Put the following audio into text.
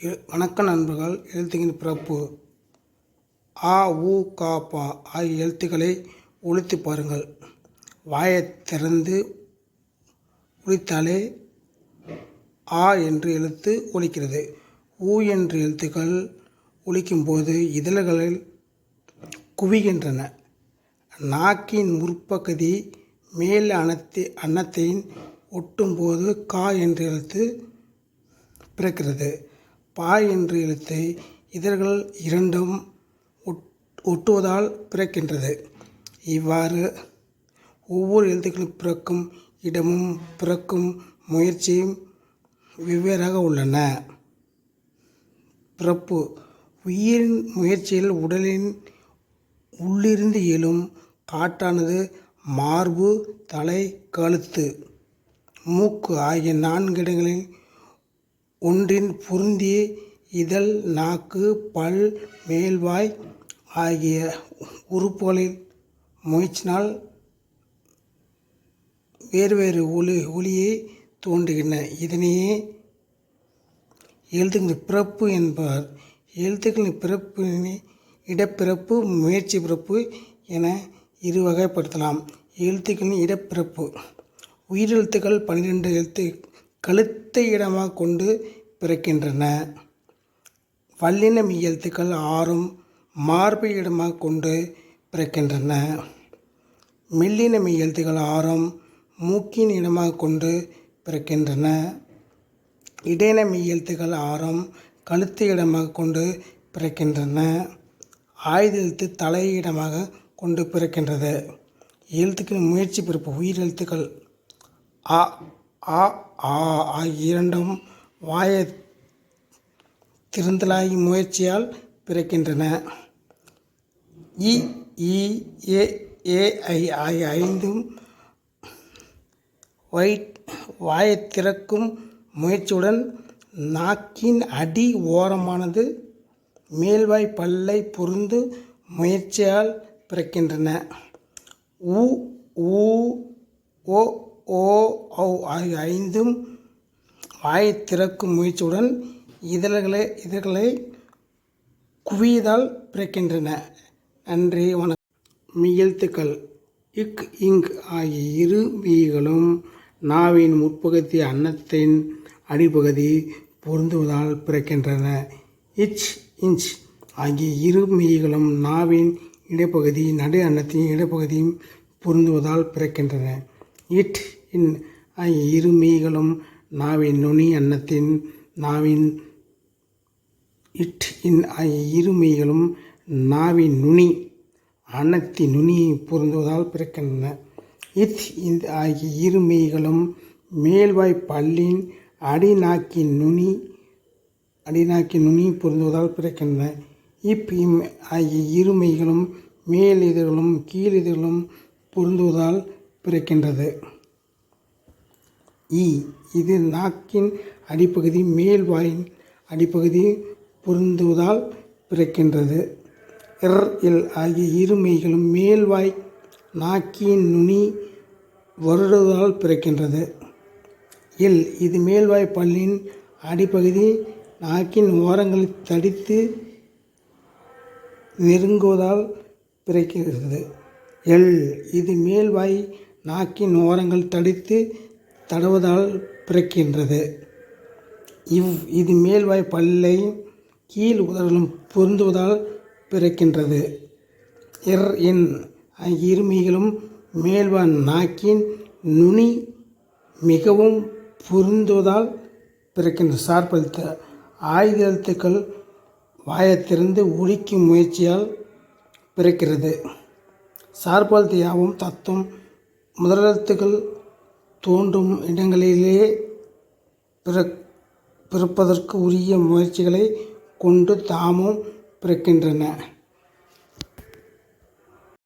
வணக்கம் நண்பர்கள். எழுத்துக்களின் பிறப்பு. ஆ, உ, கா, பா ஆகிய எழுத்துக்களை ஒலித்து பாருங்கள். வாயைத் திறந்து ஒலித்தாலே ஆ என்ற எழுத்து ஒலிக்கிறது. ஊ என்ற எழுத்துக்கள் ஒலிக்கும்போது இதழ்களில் குவிகின்றன. நாக்கின் முற்பகுதி மேல் அன்னத்தையும் ஒட்டும்போது கா என்ற எழுத்து பிறக்கிறது. பா என்ற எழுத்தை இதழ்கள் இரண்டும் ஒட்டுவதால் பிறக்கின்றது. இவ்வாறு ஒவ்வொரு எழுத்துக்களும் பிறக்கும் இடமும் பிறக்கும் முயற்சியும் வெவ்வேறாக உள்ளன. பிறப்பு. உயிரின் முயற்சியில் உடலின் உள்ளிருந்து எழும் காற்றானது மார்பு, தலை, கழுத்து, மூக்கு ஆகிய 4 இடங்களில் ஒன்றின் பொருந்திய இதழ், நாக்கு, பல், மேல்வாய் ஆகிய உறுப்புகளின் முயற்சினால் வேறு ஒலியை தோன்றுகின்றன. இதனையே எழுத்துக்களின் பிறப்பு என்பார். எழுத்துக்களின் பிறப்பினை இடப்பிறப்பு, முயற்சி பிறப்பு என இரு வகைப்படுத்தலாம். எழுத்துக்களின் இடப்பிறப்பு. உயிரெழுத்துக்கள் 12 கழுத்தை இடமாக கொண்டு பிறக்கின்றன. வல்லின மெய்யெழுத்துக்கள் 6 மார்பை இடமாக கொண்டு பிறக்கின்றன. மெல்லின மெய்யெழுத்துக்கள் 6 மூக்கின் இடமாக கொண்டு பிறக்கின்றன. இடையின மெய்யெழுத்துக்கள் 6 கழுத்தை இடமாக கொண்டு பிறக்கின்றன. ஆயுத எழுத்து தலையை இடமாக கொண்டு பிறக்கின்றது. எழுத்துக்களின் முயற்சி பிறப்பு. உயிரெழுத்துக்கள் அ, ஆ ஆகிய இரண்டும் வாயைத் திறந்தலாகி முயற்சியால் பிறக்கின்றன. இ, ஏ, ஐ ஆகிய 5 வாயைத் திறக்கும் முயற்சியுடன் நாக்கின் அடி ஓரமானது மேல்வாய் பல்லை பொருந்து முயற்சியால் பிறக்கின்றன. உ, ஓ, ஔ ஆகிய 5 வாயைத் திறக்கும் முயற்சியுடன் இதழ்களை குவியதால் பிறக்கின்றன. நன்றி, வணக்கம். மெய்யெழுத்துக்கள். இக், இங் ஆகிய இரு மெய்களும் நாவின் முற்பகுதி அன்னத்தின் அடிப்பகுதி பொருந்துவதால் பிறக்கின்றன. இச், இஞ்ச் ஆகிய இரு மெய்களும் நாவின் இடைப்பகுதி நடு அன்னத்தின் இடைப்பகுதியும் பொருந்துவதால் பிறக்கின்றன. இட், இன் ஆகிய இரு மெய்களும் நாவின் நுனி அன்னத்தின் இட், இன் ஆகிய இரு மெய்களும் நாவின் நுனி அன்னத்தின் நுனியை பொருந்துவதால் பிறக்கின்றன. இத், இந்த் ஆகிய இரு மெய்களும் மேல்வாய் பல்லின் அடிநாக்கின் நுனி பொருந்துவதால் பிறக்கின்றன. இப், இம் ஆகிய இரு மெய்களும் மேல் இதழ்களும் கீழ் இதழ்களும் பொருந்துவதால் பிறக்கின்றது. இ, இது நாக்கின் அடிப்பகுதி மேல் வாயின் அடிப்பகுதி பொருந்துவதால் பிறக்கின்றது. இர், இல் ஆகிய இரு மெய்களும் மேல்வாய் நாக்கின் நுனி வருடுவதால் பிறக்கின்றது. இல், இது மேல்வாய் பல்லின் அடிப்பகுதி நாக்கின் ஓரங்களை தடித்து நெருங்குவதால் பிறக்கிறது. எல், இது மேல்வாய் நாக்கின் ஓரங்கள் தடித்து தடவுவதால் பிறக்கின்றது. இவ், இது மேல்வாய் பல்லை கீழ் உதடுகளும் பொருந்துவதால் பிறக்கின்றது. இர், இன் ஆகிய இரு மெய்களும் மேல்வாய் நாக்கின் நுனி மிகவும் பொருந்துவதால் பிறக்கின்றது. சார்பெழுத்து. ஆயுத எழுத்துக்கள் வாயைத் திறந்து ஒலிக்கும் முயற்சியால் பிறக்கிறது. சார்பெழுத்து யாவும் தத்துவம் முதலெழுத்துக்கள் தோன்றும் இடங்களிலேயே பிறப்பதற்கு உரிய முயற்சிகளை கொண்டு தாமும் பிறக்கின்றன.